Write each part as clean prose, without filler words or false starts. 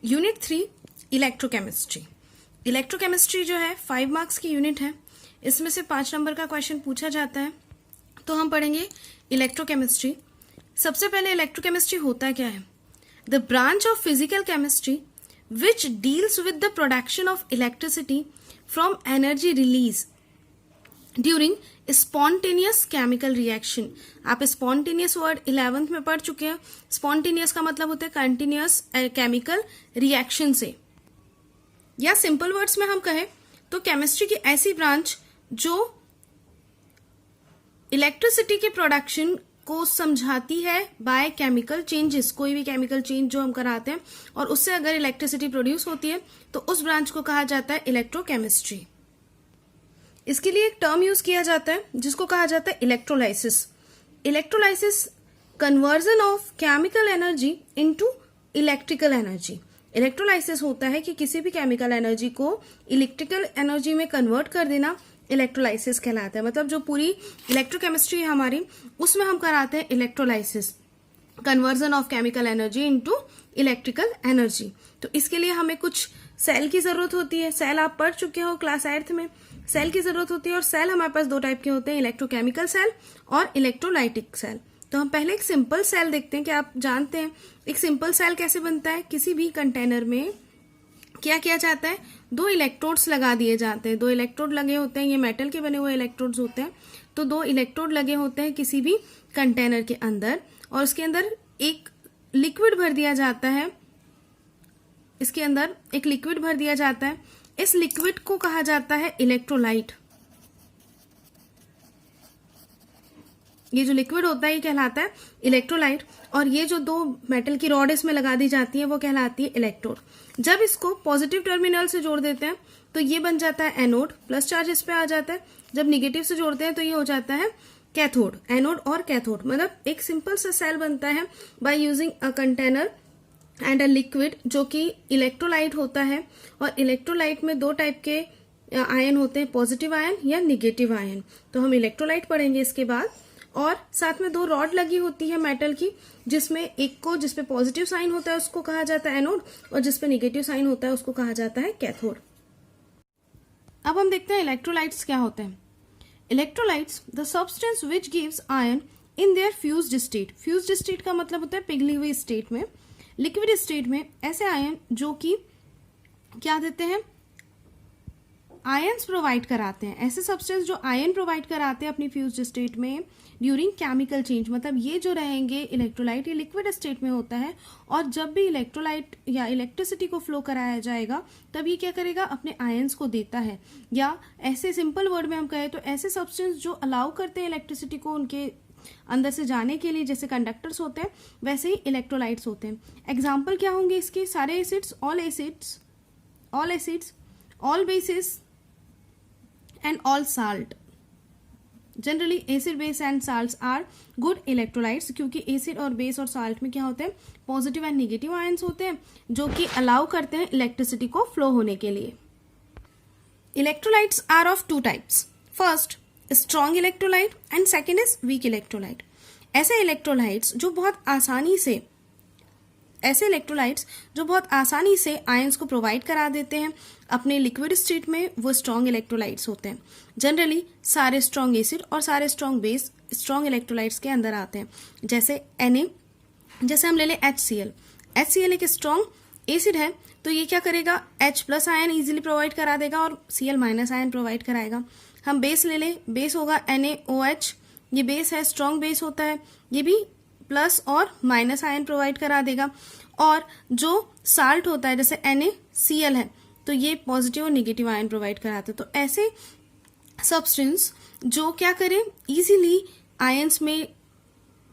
Unit 3 electrochemistry. Electrochemistry जो है 5 marks की यूनिट है। इसमें से 5 नंबर का क्वेश्चन पूछा जाता है। तो हम पढ़ेंगे इलेक्ट्रोकेमिस्ट्री। सबसे पहले इलेक्ट्रोकेमिस्ट्री होता क्या है? The branch of physical chemistry which deals with the production of electricity from energy release during spontaneous chemical reaction. आप स्पॉन्टेनियस वर्ड 11th में पढ़ चुके हैं। स्पॉन्टेनियस का मतलब होता है कंटिन्यूअस केमिकल रिएक्शन से, या सिंपल वर्ड्स में हम कहें तो केमिस्ट्री की ऐसी ब्रांच जो इलेक्ट्रिसिटी के प्रोडक्शन को समझाती है बाय केमिकल चेंजेस। कोई भी केमिकल चेंज जो हम कराते हैं और उससे अगर इलेक्ट्रिसिटी प्रोड्यूस होती है तो उस ब्रांच को कहा जाता है इलेक्ट्रोकेमिस्ट्री। इसके लिए एक टर्म यूज किया जाता है जिसको कहा जाता है electrolysis. Electrolysis conversion of chemical energy into electrical energy. Electrolysis होता है कि किसी भी केमिकल एनर्जी को इलेक्ट्रिकल एनर्जी में कन्वर्ट कर देना, इलेक्ट्रोलाइसिस कहलाता है। मतलब जो पूरी इलेक्ट्रोकेमिस्ट्री है हमारी, उसमें हम कराते हैं electrolysis, conversion of chemical energy into electrical energy. तो इसके लिए हमें कुछ सेल की जरूरत होती है। सेल आप पढ़ चुके हो क्लास 8th में। सेल की जरूरत होती है और सेल हमारे पास 2 टाइप के होते हैं, इलेक्ट्रोकेमिकल सेल और इलेक्ट्रोलाइटिक सेल। तो हम पहले एक सिंपल सेल देखते हैं कि आप जानते हैं एक सिंपल सेल कैसे बनता है। किसी भी कंटेनर में क्या किया जाता है, 2 इलेक्ट्रोड्स लगा दिए जाते हैं। 2 इलेक्ट्रोड लगे होते हैं, ये मेटल के बने हुए इलेक्ट्रोड्स होते हैं। तो 2 इलेक्ट्रोड लगे होते हैं किसी भी कंटेनर के अंदर और उसके अंदर एक लिक्विड भर दिया जाता है। इसके अंदर एक लिक्विड भर दिया जाता है। इस लिक्विड को कहा जाता है इलेक्ट्रोलाइट। ये जो लिक्विड होता है ये कहलाता है इलेक्ट्रोलाइट। और ये जो 2 मेटल की रॉड इसमें लगा दी जाती है वो कहलाती है इलेक्ट्रोड। जब इसको पॉजिटिव टर्मिनल से जोड़ देते हैं तो ये बन जाता है एनोड, प्लस चार्ज इस पे आ जाता है। जब निगेटिव से जोड़ते हैं तो ये हो जाता है कैथोड। एनोड और कैथोड मतलब एक सिंपल सा सेल बनता है by using a container and a liquid जो कि इलेक्ट्रोलाइट होता है। और इलेक्ट्रोलाइट में 2 टाइप के आयन होते हैं, पॉजिटिव आयन या निगेटिव आयन। तो हम इलेक्ट्रोलाइट पढ़ेंगे इसके बाद। और साथ में 2 रॉड लगी होती है मेटल की, जिसमें एक को जिसपे पॉजिटिव साइन होता है उसको कहा जाता है एनोड और जिसपे निगेटिव साइन होता है उसको कहा जाता है कैथोड। अब हम देखते हैं इलेक्ट्रोलाइट्स क्या होते हैं। Electrolytes the substance which gives ion in their fused state. Fused state का मतलब होता है पिघली हुई स्टेट में, लिक्विड स्टेट में ऐसे आयन जो कि क्या देते हैं, आयन्स प्रोवाइड कराते हैं। ऐसे सब्सटेंस जो आयन प्रोवाइड कराते हैं अपनी फ्यूज्ड स्टेट में ड्यूरिंग केमिकल चेंज। मतलब ये जो रहेंगे इलेक्ट्रोलाइट, ये लिक्विड स्टेट में होता है और जब भी इलेक्ट्रोलाइट या इलेक्ट्रिसिटी को फ्लो कराया जाएगा तब ये क्या करेगा, अपने आयन्स को देता है। या ऐसे सिंपल वर्ड में हम कहें तो ऐसे सब्सटेंस जो अलाउ करते हैं इलेक्ट्रिसिटी को उनके अंदर से जाने के लिए, जैसे कंडक्टर्स होते हैं वैसे ही इलेक्ट्रोलाइट्स होते हैं। एग्जाम्पल क्या होंगे इसके? सारे acids, all acids, all basis and all salt. Generally acid, base and salts are good electrolytes क्योंकि एसिड और बेस और साल्ट में क्या होते हैं, पॉजिटिव एंड निगेटिव आयंस होते हैं जो कि अलाउ करते हैं इलेक्ट्रिसिटी को फ्लो होने के लिए। Electrolytes are of 2 types. First strong electrolyte and second is weak electrolyte. ऐसे इलेक्ट्रोलाइट्स जो बहुत आसानी से आयंस को प्रोवाइड करा देते हैं अपने लिक्विड स्टेट में, वो स्ट्रॉन्ग इलेक्ट्रोलाइट्स होते हैं। जनरली सारे स्ट्रॉन्ग एसिड और सारे स्ट्रॉन्ग बेस स्ट्रॉन्ग इलेक्ट्रोलाइट्स के अंदर आते हैं। जैसे Na, जैसे हम ले लें HCl। HCl एक स्ट्रॉन्ग एसिड है तो ये क्या करेगा, H+ आयन इजीली प्रोवाइड करा देगा और Cl- आयन प्रोवाइड कराएगा। हम बेस ले लें, बेस होगा NaOH, ये बेस है, स्ट्रॉन्ग बेस होता है, ये भी प्लस और माइनस आयन प्रोवाइड करा देगा। और जो साल्ट होता है जैसे NaCl है तो ये पॉजिटिव और निगेटिव आयन प्रोवाइड कराते हैं। तो ऐसे सब्सटेंस जो क्या करें, इजीली आयंस में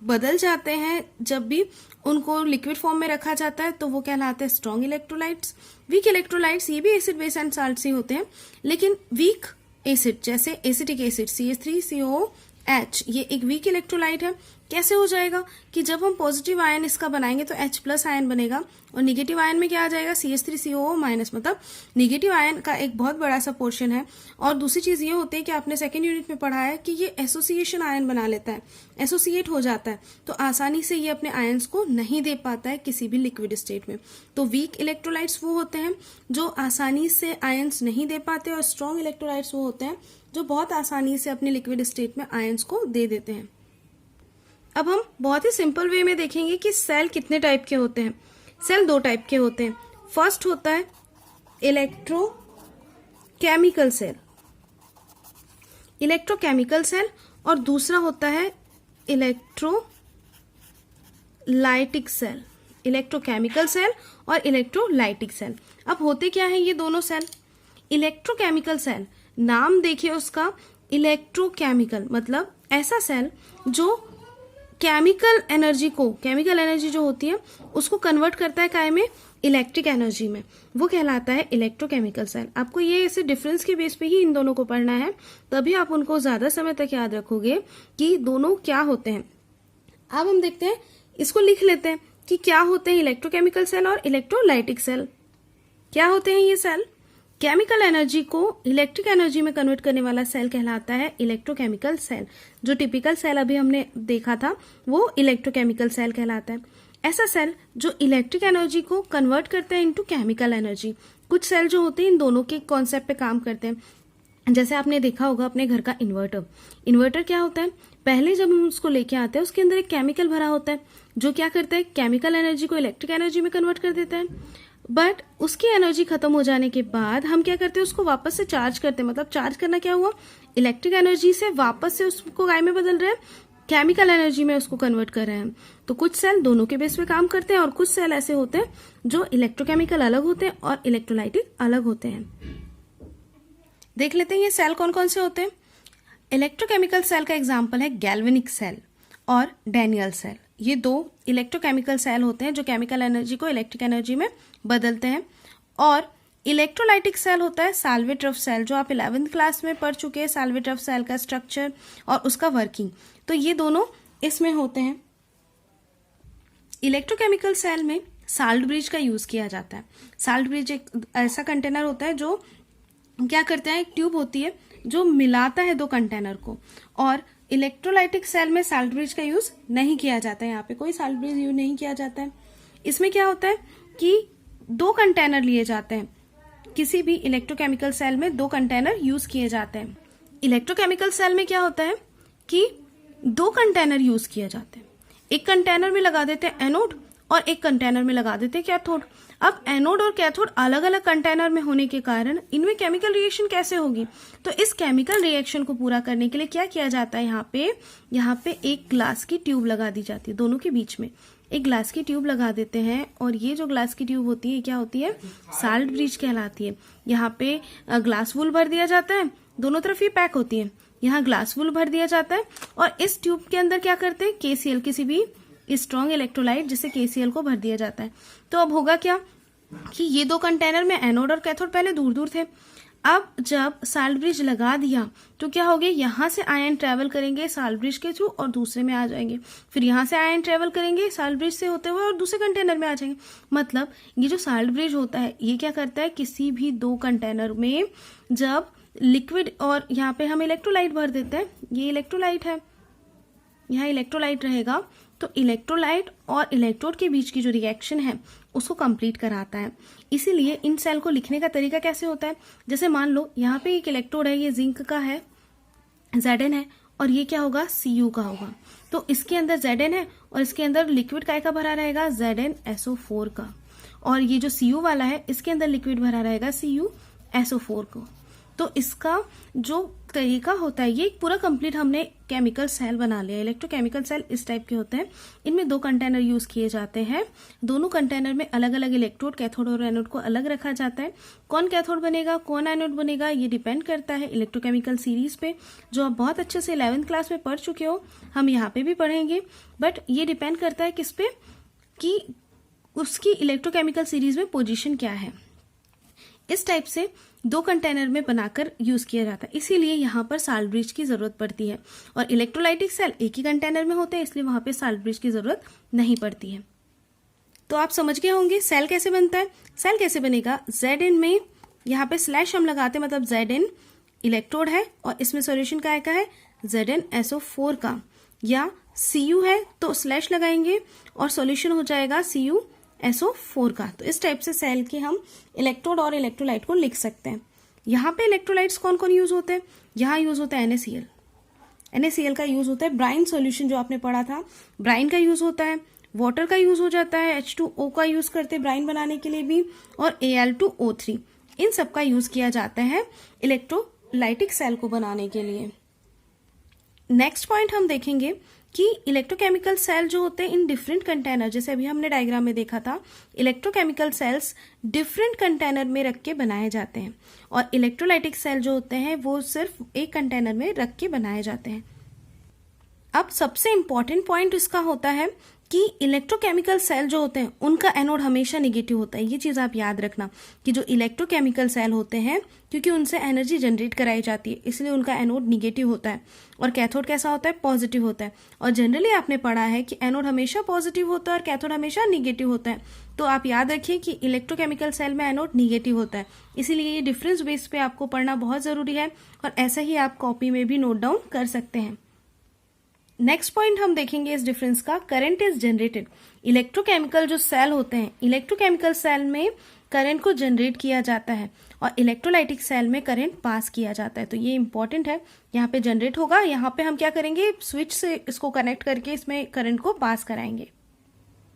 बदल जाते हैं जब भी उनको लिक्विड फॉर्म में रखा जाता है तो वो कहलाते हैं स्ट्रॉन्ग इलेक्ट्रोलाइट्स। वीक इलेक्ट्रोलाइट्स ये भी एसिड, बेस एंड साल्ट से होते हैं, लेकिन वीक एसिड जैसे एसिटिक एसिड CH3COOH ये एक वीक इलेक्ट्रोलाइट है कैसे हो जाएगा कि जब हम पॉजिटिव आयन इसका बनाएंगे तो H+ आयन बनेगा और निगेटिव आयन में क्या आ जाएगा CH3COO-, मतलब निगेटिव आयन का एक बहुत बड़ा सा पोर्शन है। और दूसरी चीज ये होती है कि आपने सेकेंड यूनिट में पढ़ा है कि ये एसोसिएशन आयन बना लेता है, एसोसिएट हो जाता है, तो आसानी से ये अपने आयन्स को नहीं दे पाता है किसी भी लिक्विड स्टेट में। तो वीक इलेक्ट्रोलाइट्स वो होते हैं जो आसानी से आयन्स नहीं दे पाते और स्ट्रॉन्ग इलेक्ट्रोलाइट्स वो होते हैं जो बहुत आसानी से अपने लिक्विड स्टेट में आयन्स को दे देते हैं। अब हम बहुत ही सिंपल वे में देखेंगे कि सेल कितने टाइप के होते हैं। सेल 2 टाइप के होते हैं। फर्स्ट होता है इलेक्ट्रोकेमिकल सेल, इलेक्ट्रोकेमिकल सेल, और दूसरा होता है इलेक्ट्रोलाइटिक सेल, इलेक्ट्रोकेमिकल सेल और इलेक्ट्रोलाइटिक सेल। अब होते क्या है ये दोनों सेल? इलेक्ट्रोकेमिकल सेल, नाम देखिए उसका, इलेक्ट्रोकेमिकल मतलब ऐसा सेल जो केमिकल एनर्जी को, केमिकल एनर्जी जो होती है उसको कन्वर्ट करता है काय में, इलेक्ट्रिक एनर्जी में, वो कहलाता है इलेक्ट्रोकेमिकल सेल। आपको ये ऐसे डिफरेंस के बेस पे ही इन दोनों को पढ़ना है, तभी आप उनको ज्यादा समय तक याद रखोगे कि दोनों क्या होते हैं। अब हम देखते हैं, इसको लिख लेते हैं कि क्या होते हैं इलेक्ट्रोकेमिकल सेल और इलेक्ट्रोलाइटिक सेल। क्या होते हैं ये सेल? केमिकल एनर्जी को इलेक्ट्रिक एनर्जी में कन्वर्ट करने वाला सेल कहलाता है इलेक्ट्रोकेमिकल सेल। जो टिपिकल सेल अभी हमने देखा था वो इलेक्ट्रोकेमिकल सेल कहलाता है। ऐसा सेल जो इलेक्ट्रिक एनर्जी को कन्वर्ट करता है इनटू केमिकल एनर्जी। कुछ सेल जो होते हैं इन दोनों के कॉन्सेप्ट पे काम करते हैं। जैसे आपने देखा होगा अपने घर का इन्वर्टर। इन्वर्टर क्या होता है? पहले जब हम उसको लेके आते हैं उसके अंदर एक केमिकल भरा होता है जो क्या करता है, केमिकल एनर्जी को इलेक्ट्रिक एनर्जी में कन्वर्ट कर देता है। बट उसकी एनर्जी खत्म हो जाने के बाद हम क्या करते हैं, उसको वापस से चार्ज करते हैं। मतलब चार्ज करना क्या हुआ, इलेक्ट्रिक एनर्जी से वापस से उसको काय में बदल रहे हैं, केमिकल एनर्जी में उसको कन्वर्ट कर रहे हैं। तो कुछ सेल दोनों के बेस पे काम करते हैं और कुछ सेल ऐसे होते हैं जो इलेक्ट्रोकेमिकल अलग होते हैं और इलेक्ट्रोलाइटिक अलग होते हैं। देख लेते हैं ये सेल कौन कौन से होते हैं। इलेक्ट्रोकेमिकल सेल का एग्जाम्पल है गैल्वेनिक सेल और डैनियल सेल। ये 2 इलेक्ट्रोकेमिकल सेल होते हैं जो केमिकल एनर्जी को इलेक्ट्रिक एनर्जी में बदलते हैं। और इलेक्ट्रोलाइटिक सेल होता है साल्वेट्रफ सेल, जो आप 11th क्लास में पढ़ चुके हैं, साल्वेट्रफ सेल का स्ट्रक्चर और उसका वर्किंग। तो ये दोनों इसमें होते हैं। इलेक्ट्रोकेमिकल सेल में साल्ट ब्रिज का यूज किया जाता है। साल्ट ब्रिज एक ऐसा कंटेनर होता है जो क्या करता है, एक ट्यूब होती है जो मिलाता है 2 कंटेनर को। और इलेक्ट्रोलाइटिक सेल में साल्ट ब्रिज का यूज नहीं किया जाता है, यहाँ पे कोई साल्ट ब्रिज यूज नहीं किया जाता है। इसमें क्या होता है कि 2 कंटेनर लिए जाते हैं। किसी भी इलेक्ट्रोकेमिकल सेल में 2 कंटेनर यूज किए जाते हैं। इलेक्ट्रोकेमिकल सेल में क्या होता है कि 2 कंटेनर यूज किए जाते हैं। एक कंटेनर में लगा देते हैं एनोड और एक कंटेनर में लगा देते हैं कैथोड। अब एनोड और कैथोड अलग अलग कंटेनर में होने के कारण इनमें केमिकल रिएक्शन कैसे होगी, तो इस केमिकल रिएक्शन को पूरा करने के लिए क्या किया जाता है, यहाँ पे एक ग्लास की ट्यूब लगा दी जाती है। दोनों के बीच में एक ग्लास की ट्यूब लगा देते हैं और ये जो ग्लास की ट्यूब होती है क्या होती है, साल्ट ब्रिज कहलाती है। यहाँ पे ग्लास वूल भर दिया जाता है, दोनों तरफ ये पैक होती है, यहाँ ग्लास वूल भर दिया जाता है और इस ट्यूब के अंदर क्या करते हैं, KCl, किसी भी स्ट्रॉन्ग इलेक्ट्रोलाइट जिसे KCl को भर दिया जाता है। तो अब होगा क्या कि ये 2 कंटेनर में एनोड और कैथोड पहले दूर दूर थे। अब जब साल्ट ब्रिज लगा दिया तो क्या हो गया, यहाँ से आयन ट्रेवल करेंगे साल्ट ब्रिज के थ्रू और दूसरे में आ जाएंगे। फिर यहाँ से आयन ट्रेवल करेंगे साल्ट ब्रिज से होते हुए और दूसरे कंटेनर में आ जाएंगे। मतलब ये जो साल्ट ब्रिज होता है ये क्या करता है, किसी भी 2 कंटेनर में जब लिक्विड और यहाँ पे हम इलेक्ट्रोलाइट भर देते हैं, ये इलेक्ट्रोलाइट है, यहाँ इलेक्ट्रोलाइट रहेगा, तो इलेक्ट्रोलाइट और इलेक्ट्रोड के बीच की जो रिएक्शन है उसको कंप्लीट कराता है। इसीलिए इन सेल को लिखने का तरीका कैसे होता है, जैसे मान लो यहाँ पे एक इलेक्ट्रोड है, ये जिंक का है, Zn है, और ये क्या होगा, Cu का होगा। तो इसके अंदर Zn है और इसके अंदर लिक्विड काय का भरा रहेगा, ZnSO4 का। और ये जो Cu वाला है इसके अंदर लिक्विड भरा रहेगा CuSO4 को। तो इसका जो तरीका होता है, ये एक पूरा कंप्लीट हमने केमिकल सेल बना लिया। इलेक्ट्रोकेमिकल सेल इस टाइप के होते हैं। इनमें 2 कंटेनर यूज किए जाते हैं। दोनों कंटेनर में अलग अलग इलेक्ट्रोड, कैथोड और एनोड को अलग रखा जाता है। कौन कैथोड बनेगा, कौन एनोड बनेगा, ये डिपेंड करता है इलेक्ट्रोकेमिकल सीरीज पे, जो आप बहुत अच्छे से 11th क्लास में पढ़ चुके हो, हम यहाँ पे भी पढ़ेंगे। बट ये डिपेंड करता है किस पे, कि उसकी इलेक्ट्रोकेमिकल सीरीज में पोजीशन क्या है। इस टाइप से 2 कंटेनर में बनाकर यूज किया जाता है, इसीलिए यहाँ पर साल्ट ब्रिज की जरूरत पड़ती है। और इलेक्ट्रोलाइटिक सेल एक ही कंटेनर में होते हैं, इसलिए वहां पे साल्ट ब्रिज की जरूरत नहीं पड़ती है। तो आप समझ गए होंगे सेल कैसे बनता है। सेल कैसे बनेगा, Zn में यहाँ पे स्लैश हम लगाते हैं, मतलब Zn इलेक्ट्रोड है और इसमें सॉल्यूशन का है ZnSO4 का, या Cu है तो स्लैश लगाएंगे और सॉल्यूशन हो जाएगा CuSO4 का। तो इस टाइप से सेल के हम इलेक्ट्रोड और इलेक्ट्रोलाइट को लिख सकते हैं। यहाँ पे इलेक्ट्रोलाइट्स कौन कौन यूज होते हैं, यहाँ यूज होता है NaCl। NaCl का यूज होता है ब्राइन सॉल्यूशन जो आपने पढ़ा था, ब्राइन का यूज होता है, वाटर का यूज हो जाता है, H2O का यूज करते हैं ब्राइन बनाने के लिए भी, और Al2O3, इन सब का यूज किया जाता है इलेक्ट्रोलाइटिक सेल को बनाने के लिए। नेक्स्ट पॉइंट हम देखेंगे कि इलेक्ट्रोकेमिकल सेल जो होते हैं इन डिफरेंट कंटेनर, जैसे अभी हमने डायग्राम में देखा था, इलेक्ट्रोकेमिकल सेल्स डिफरेंट कंटेनर में रख के बनाए जाते हैं, और इलेक्ट्रोलाइटिक सेल जो होते हैं वो सिर्फ एक कंटेनर में रख के बनाए जाते हैं। अब सबसे इंपॉर्टेंट पॉइंट इसका होता है कि इलेक्ट्रोकेमिकल सेल जो होते हैं उनका एनोड हमेशा निगेटिव होता है। ये चीज आप याद रखना कि जो इलेक्ट्रोकेमिकल सेल होते हैं, क्योंकि उनसे एनर्जी जनरेट कराई जाती है, इसलिए उनका एनोड निगेटिव होता है, और कैथोड कैसा होता है, पॉजिटिव होता है। और जनरली आपने पढ़ा है कि एनोड हमेशा पॉजिटिव होता है और कैथोड हमेशा निगेटिव होता है। तो आप याद रखिए कि इलेक्ट्रोकेमिकल सेल में एनोड निगेटिव होता है, इसीलिए ये डिफरेंस बेस पे आपको पढ़ना बहुत जरूरी है, और ऐसा ही आप कॉपी में भी नोट डाउन कर सकते हैं। नेक्स्ट पॉइंट हम देखेंगे इस डिफरेंस का, करंट इज जनरेटेड। इलेक्ट्रोकेमिकल जो सेल होते हैं, इलेक्ट्रोकेमिकल सेल में करंट को जनरेट किया जाता है, और इलेक्ट्रोलाइटिक सेल में करंट पास किया जाता है। तो ये इंपॉर्टेंट है, यहाँ पे जनरेट होगा, यहाँ पे हम क्या करेंगे, स्विच से इसको कनेक्ट करके इसमें करंट को पास कराएंगे।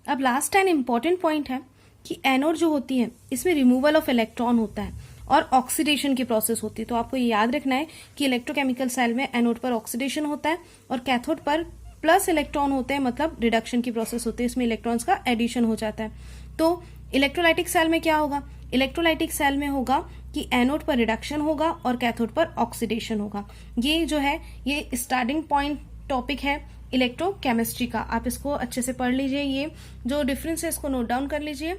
अब लास्ट एंड इंपॉर्टेंट पॉइंट है कि एनोड जो होती है इसमें रिमूवल ऑफ इलेक्ट्रॉन होता है और ऑक्सीडेशन की प्रोसेस होती है। तो आपको ये याद रखना है कि इलेक्ट्रोकेमिकल सेल में एनोड पर ऑक्सीडेशन होता है और कैथोड पर प्लस इलेक्ट्रॉन होते हैं, मतलब रिडक्शन की प्रोसेस होती है, इसमें इलेक्ट्रॉन्स का एडिशन हो जाता है। तो इलेक्ट्रोलाइटिक सेल में क्या होगा, इलेक्ट्रोलाइटिक सेल में होगा कि एनोड पर रिडक्शन होगा और कैथोड पर ऑक्सीडेशन होगा। ये जो है ये स्टार्टिंग पॉइंट टॉपिक है इलेक्ट्रोकेमिस्ट्री का, आप इसको अच्छे से पढ़ लीजिए। ये जो डिफरेंस है इसको नोट डाउन कर लीजिए।